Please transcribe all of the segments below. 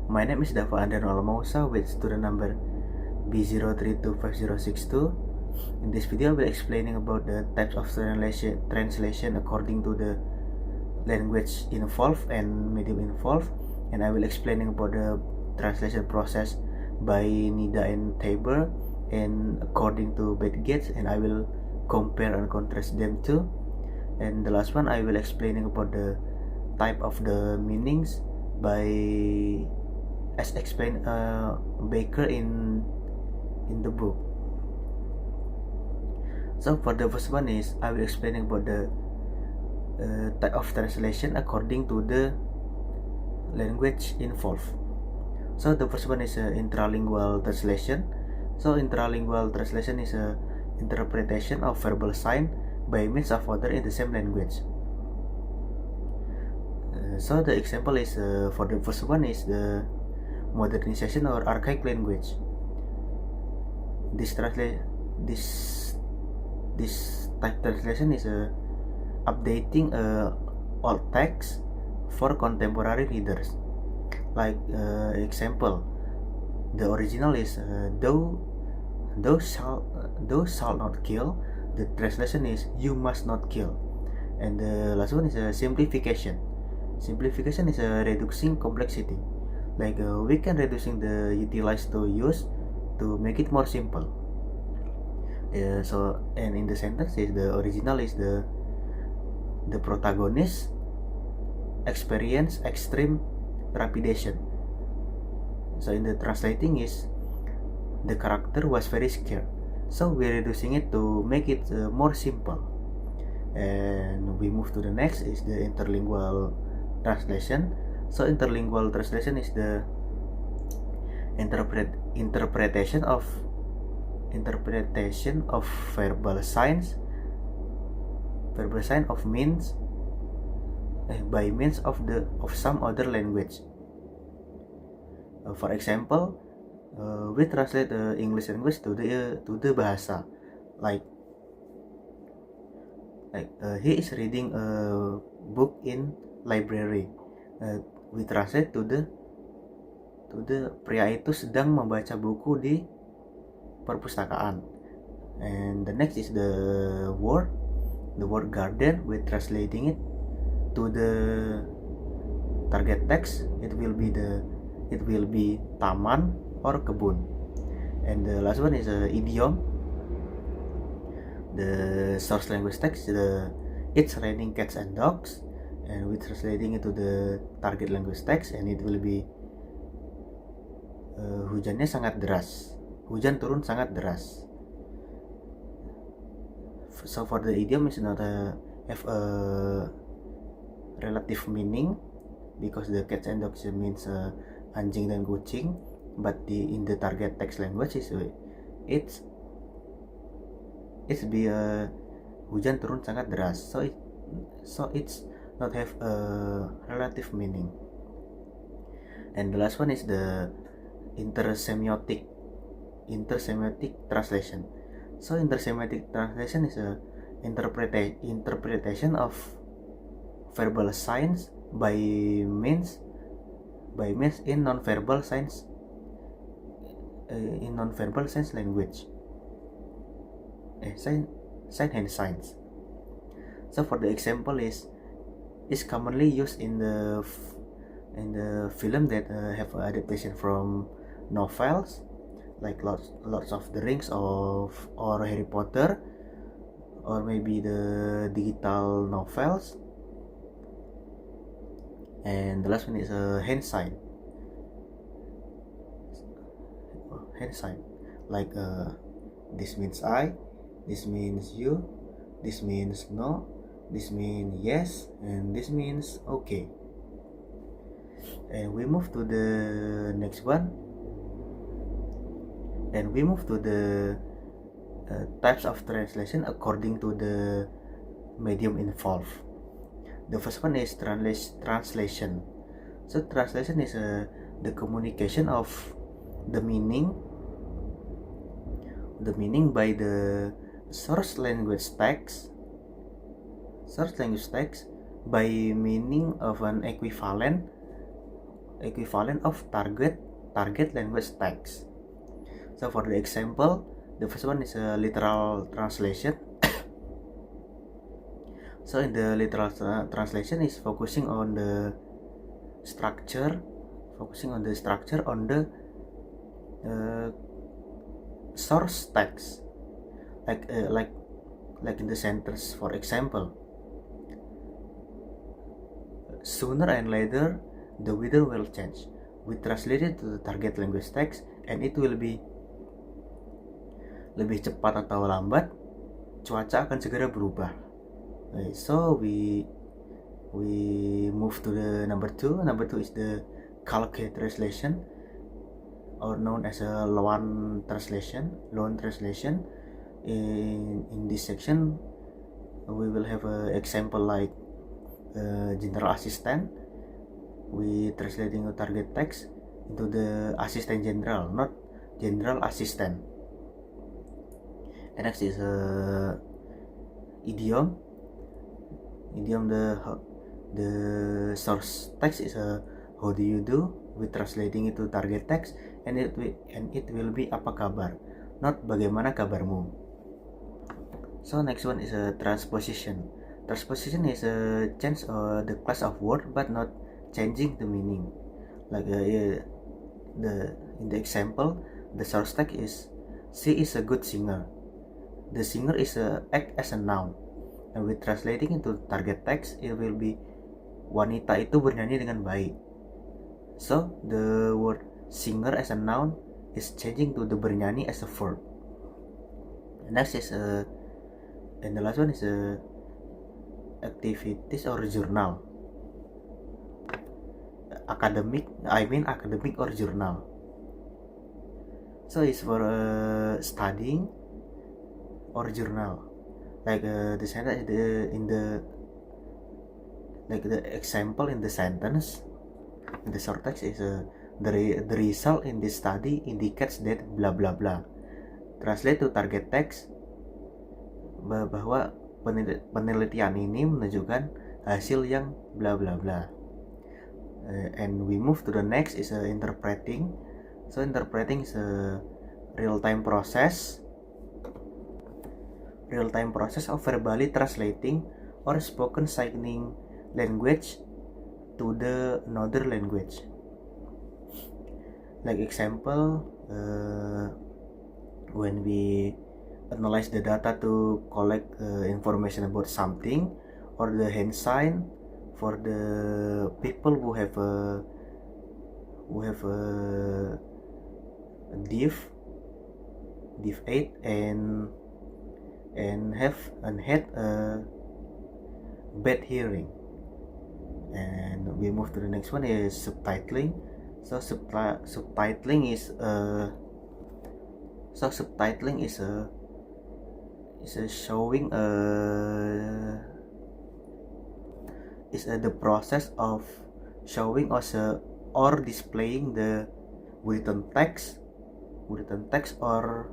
My name is Dava Andano Alamausa with student number B032560. In this video, we'll explaining about the types of translation according to the language involved and medium involved, and I will explaining about the translation process by Nida and Tabor and according to Beth Gates, and I will compare and contrast them too. And the last one, I will explaining about the type of the meanings by as explained Baker in the book. So for the first one is I will explaining about the type of translation according to the language involved. So the first one is intralingual translation. So intralingual translation is a interpretation of verbal sign by means of other in the same language. So the example is for the first one is the modernization or archaic language. This type translation is updating old text for contemporary readers. Like example, the original is thou shall not kill. The translation is you must not kill. And the last one is a simplification. Simplification is a reducing complexity. Like we can reducing the utilized to use to make it more simple. So and in the sentence is the original is the protagonist experience extreme trepidation. So in the translating is the character was very scared. So we're reducing it to make it more simple. And we move to the next is the interlingual translation. So interlingual translation is the interpretation of verbal signs of means by means of some other language. For example, we translate English language to the bahasa, like he is reading a book in library. We translate to the pria itu sedang membaca buku di perpustakaan. And the next is the word garden. We translating it to the target text. It will be taman or kebun. And the last one is idiom. The source language text, it's raining cats and dogs, and we translating it to the target language text, and it will be hujannya sangat deras. Hujan turun sangat deras. So for the idiom is not have a relative meaning because the cats and dogs means anjing dan kucing, but in the target text language is it's be hujan turun sangat deras. So it's not have a relative meaning. And the last one is the intersemiotic translation. So intersemiotic translation is a interpretation of verbal signs by means in non-verbal signs language. Sign and signs. So for the example is commonly used in the film that have adaptation from novels like lots of the Rings or Harry Potter, or maybe the digital novels. And the last one is a hand sign, like this means I, this means you, this means no, this means yes, and this means okay. And we move to the next one, and we move to the types of translation according to the medium involved. The first one is translation. So translation is the communication of the meaning by the source language text by meaning of an equivalent equivalent of target language text. So for the example, the first one is a literal translation. So in the literal translation is focusing on the structure on the source text, like in the sentence. For example, sooner and later the weather will change. We translate it to the target language text and it will be lebih cepat atau lambat cuaca akan segera berubah. So we move to the number two. Number two is the colloquial translation, or known as a loan translation. In this section we will have an example like general assistant. We translating the target text into the assistant general, not general assistant. And next is idiom. The source text is how do you do. We translating it to target text and it will be apa kabar, not bagaimana kabarmu. So next one is a transposition. Transposition is a change the class of word but not changing the meaning. Like in the example, the source text is she is a good singer. The singer is act as a noun, and with translating into target text, it will be wanita itu bernyanyi dengan baik. So the word singer as a noun is changing to the bernyanyi as a verb. Next is and the last one is activities or journal. Academic or journal. So it's for studying or journal. Like the sentence in the example in the sentence in the short text is the result in this study indicates that blah blah blah. Translate to target text, bahwa penelitian ini menunjukkan hasil yang bla bla bla. And we move to the next is interpreting. So interpreting is a real-time process of verbally translating or spoken signing language to the another language. Like example, when we analyze the data to collect information about something, or the hand sign for the people who have a div 8 and had a bad hearing. And we move to the next one is subtitling. So subtitling is showing the process of showing or displaying the written text or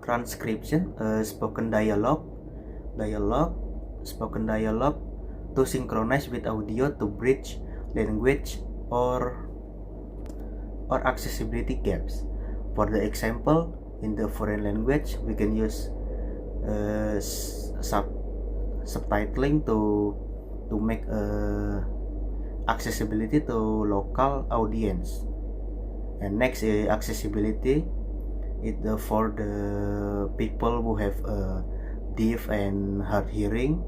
transcription, spoken dialogue to synchronize with audio to bridge language or accessibility gaps. For the example, in the foreign language we can use subtitling to make accessibility to local audience. And next is accessibility. It for the people who have deaf and hard hearing.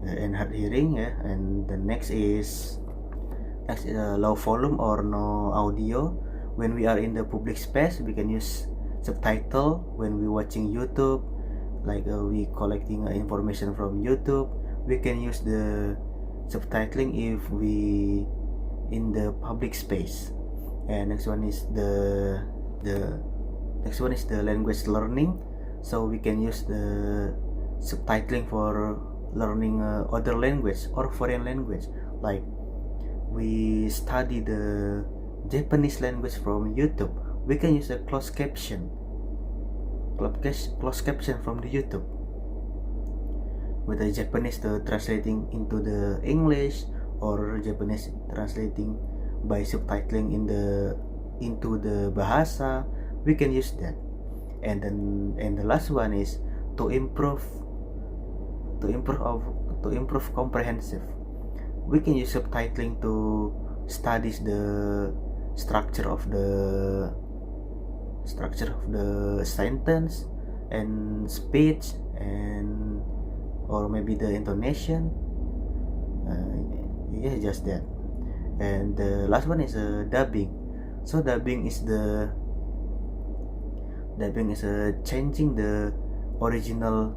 And the next is low volume or no audio. When we are in the public space, we can use subtitle. When we watching YouTube, like we collecting information from YouTube, we can use the subtitling if we in the public space. And next one is the language learning. So we can use the subtitling for learning other language or foreign language. Like we study the Japanese language from YouTube, we can use a closed caption from the YouTube with the Japanese translating into the English or Japanese translating by subtitling into the bahasa, we can use that. And the last one is to improve comprehensive. We can use subtitling to studies the structure of the sentence and speech, and or maybe the intonation. Yeah, just that. And the last one is dubbing. So dubbing is changing the original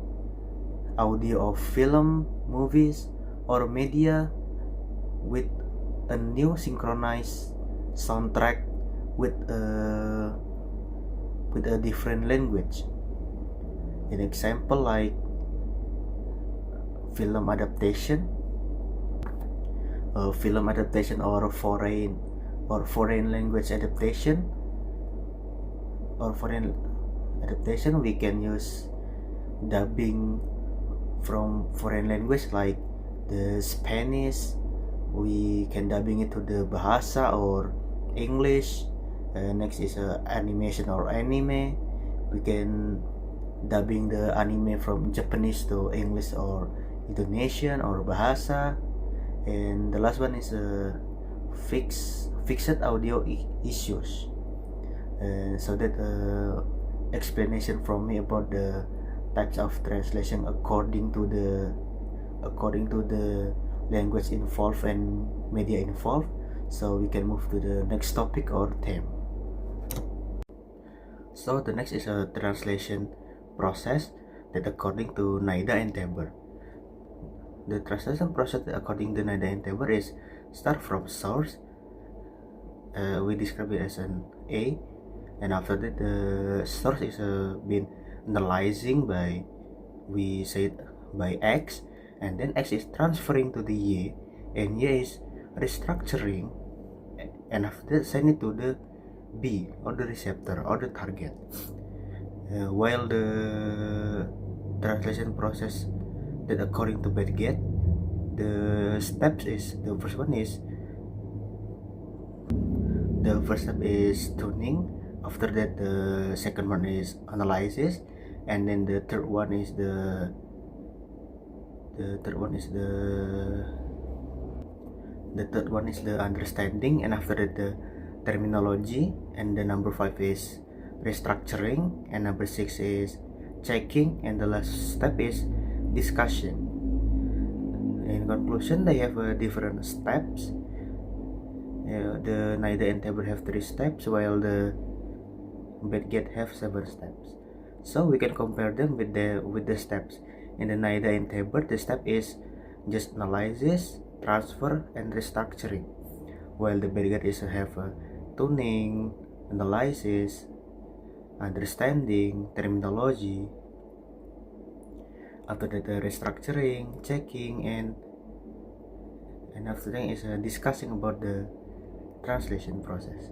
audio of film, movies, or media with a new synchronized soundtrack with a different language. An example like film adaptation or foreign language adaptation, we can use dubbing from foreign language like the Spanish. We can dubbing it to the bahasa or English. Next is animation or anime. We can dubbing the anime from Japanese to English or Indonesian or bahasa. And the last one is fixed audio issues. So that explanation from me about the types of translation according to the language involved and media involved. So we can move to the next topic or theme. So the next is a translation process that according to Naida and Tabor. The translation process according to Naida and Tabor is start from source. We describe it as an A, and after that the source is been analyzing by X, and then X is transferring to the Y, and Y is restructuring, and after that send it to the B or the receptor or the target. While the translation process that according to Bedget, the steps is the first step is tuning. After that the second one is analysis, and then the third one is the understanding, and after that the terminology, and the number 5 is restructuring, and number 6 is checking, and the last step is discussion. In conclusion, they have different steps. The Naida and Tabor have 3 steps, while the Bedget have 7 steps. So we can compare them with the steps. In the Naida and Tabor, the step is just analysis, transfer, and restructuring, while the Bedget is have tuning, analysis, understanding, terminology. After that, restructuring, checking, and after that is discussing about the translation process.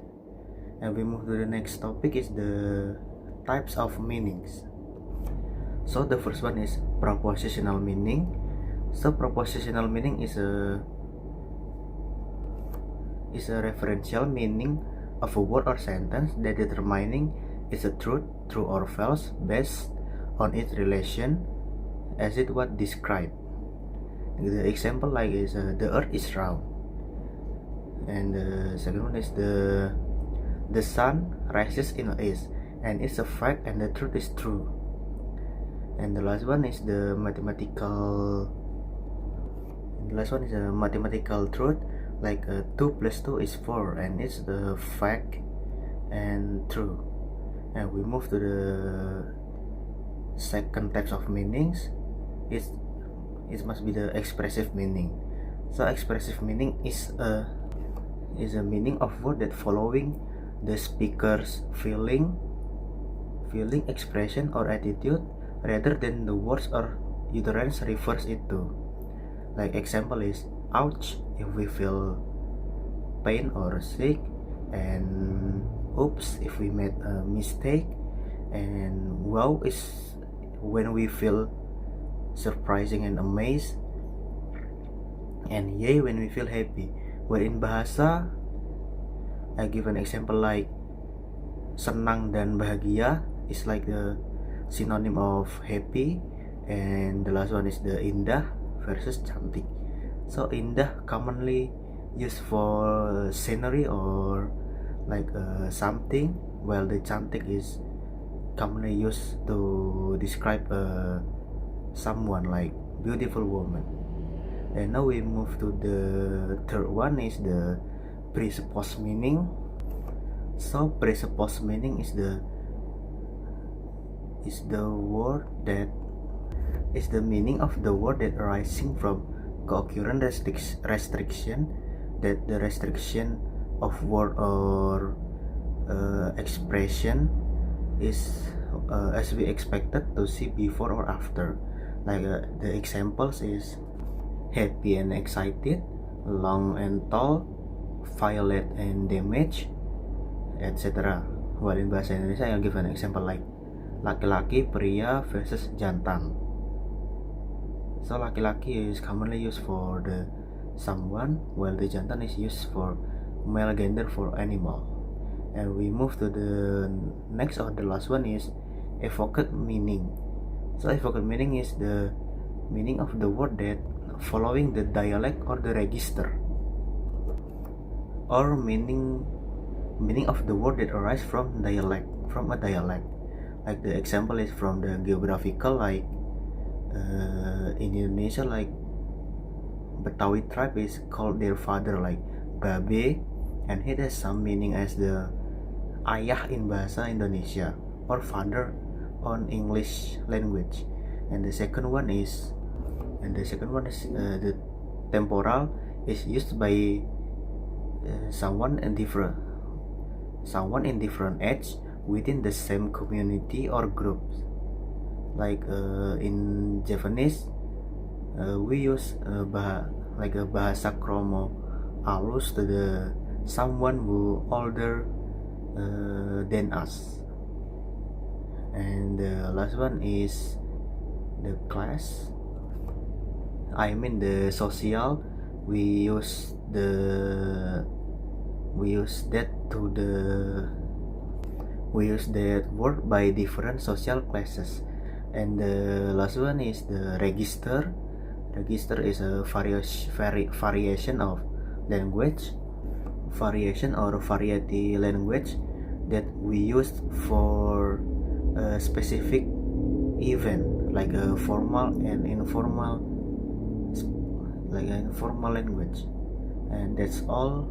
And we move to the next topic is the types of meanings. So the first one is propositional meaning. So propositional meaning is a referential meaning of a word or sentence that determining is a truth, true or false, based on its relation as it was described. The example like is the earth is round, and the second one is the sun rises in the east, and it's a fact and the truth is true. And the last one is the mathematical truth, like 2 plus 2 is 4, and it's the fact and true. And we move to the second types of meanings. It must be the expressive meaning. So expressive meaning is a meaning of word that following the speaker's feeling, expression, or attitude rather than the words or utterance refers it to. Like example is ouch if we feel pain or sick, and oops if we made a mistake, and wow is when we feel surprising and amazed. and yay when we feel happy. Where in bahasa, I give an example like senang dan bahagia is like the synonym of happy, and the last one is the indah versus cantik. So indah commonly used for scenery or like something, while the cantik is commonly used to describe someone like beautiful woman. And now we move to the third one, is the presupposed meaning. So presupposed meaning is the word that is the meaning of the word that arising from co-occurrent restriction, that the restriction of word or expression is as we expected to see before or after. Like the examples is happy and excited, long and tall, violent and damaged, etc. While in bahasa Indonesia, I'll give an example like laki-laki, pria versus jantan. So laki-laki is commonly used for the someone, while the jantan is used for male gender for animal. And we move to the next or the last one is evoked meaning. So evoked meaning is the meaning of the word that following the dialect or the register, or meaning of the word that arise from a dialect. Like the example is from the geographical, like in Indonesia, like Betawi tribe is called their father like Babe, and it has some meaning as the ayah in bahasa Indonesia or father on English language. And the second one is the temporal is used by someone in different age within the same community or groups. Like in Japanese, we use like a bahasa kromo halus to the someone who older than us. And the last one is the class, I mean the social. We use that word by different social classes. And the last one is the register. Register is a variation of language, variation or variety language that we use for a specific event, like a formal and informal, like an informal language. And that's all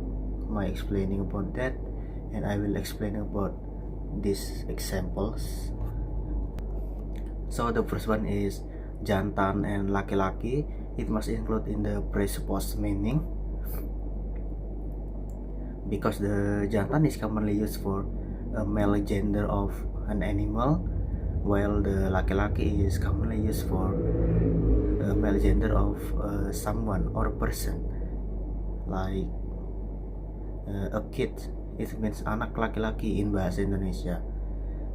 my explaining about that, and I will explain about these examples. So the first one is jantan and laki-laki. It must include in the presupposed meaning, because the jantan is commonly used for a male gender of an animal, while the laki-laki is commonly used for a male gender of someone or person. Like a kid, it means anak laki-laki in bahasa Indonesia.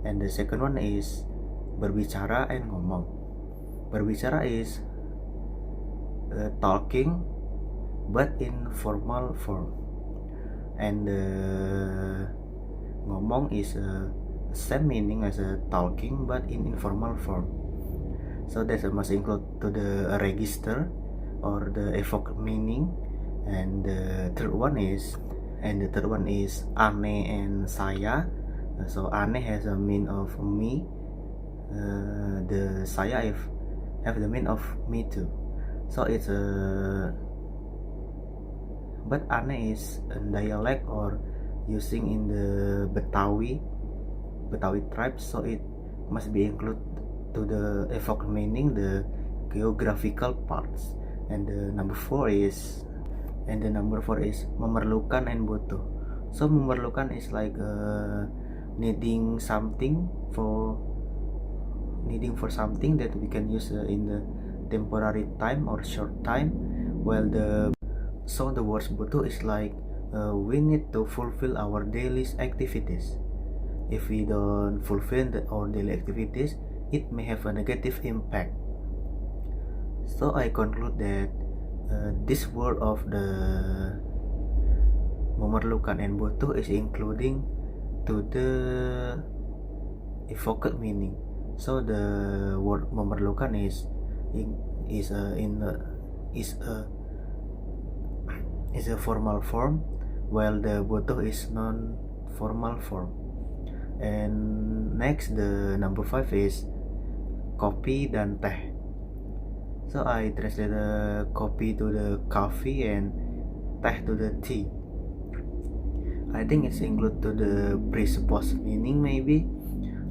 And the second one is berbicara and ngomong. Berbicara is talking but in formal form, and ngomong is same meaning as a talking but in informal form. So that must include to the register or the evoked meaning. And the third one is ane and saya. So ane has a mean of me, the saya have the mean of me too. So it's but ane is a dialect or using in the Betawi tribe, so it must be included to the evoked meaning, the geographical parts. And the number four is memerlukan and butuh. So memerlukan is like needing for something that we can use in the temporary time or short time, while the words butuh is like we need to fulfill our daily activities. If we don't fulfill our daily activities, it may have a negative impact. So I conclude that this word of the memerlukan and butuh is including to the evoked meaning. So the word memerlukan is a formal form, while the butuh is non-formal form. And next, the number 5 is kopi dan teh. So I translate the kopi to the coffee and teh to the tea. I think it's include to the presupposed meaning, maybe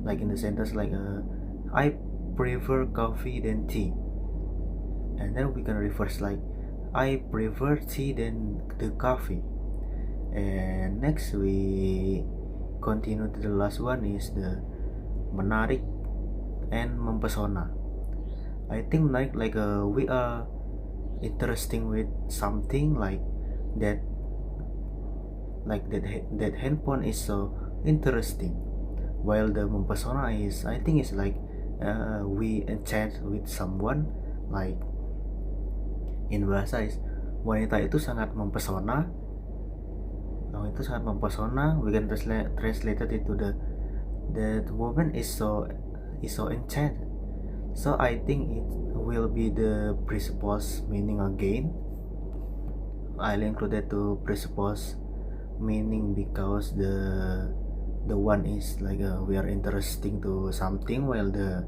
like in the sentence like I prefer coffee than tea, and then we can reverse like I prefer tea than the coffee. And next we continue to the last one is the menarik and mempesona. I think like we are interesting with something like that that handphone is so interesting, while the mempesona is, I think it's like we enchant with someone, like in bahasa is wanita itu sangat mempesona. Itu sangat mempesona. We can translate it into the woman is so enchanted. So I think it will be the presupposed meaning again. I'll include that to presupposed meaning because the one is like we are interesting to something, while the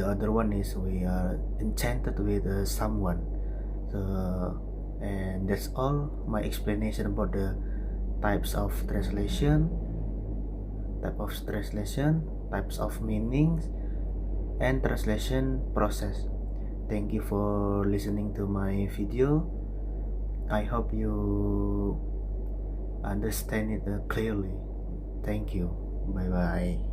other one is we are enchanted with someone. So, and that's all my explanation about the types of translation, types of meanings, and translation process. Thank you for listening to my video. I hope you understand it clearly. Thank you. Bye bye.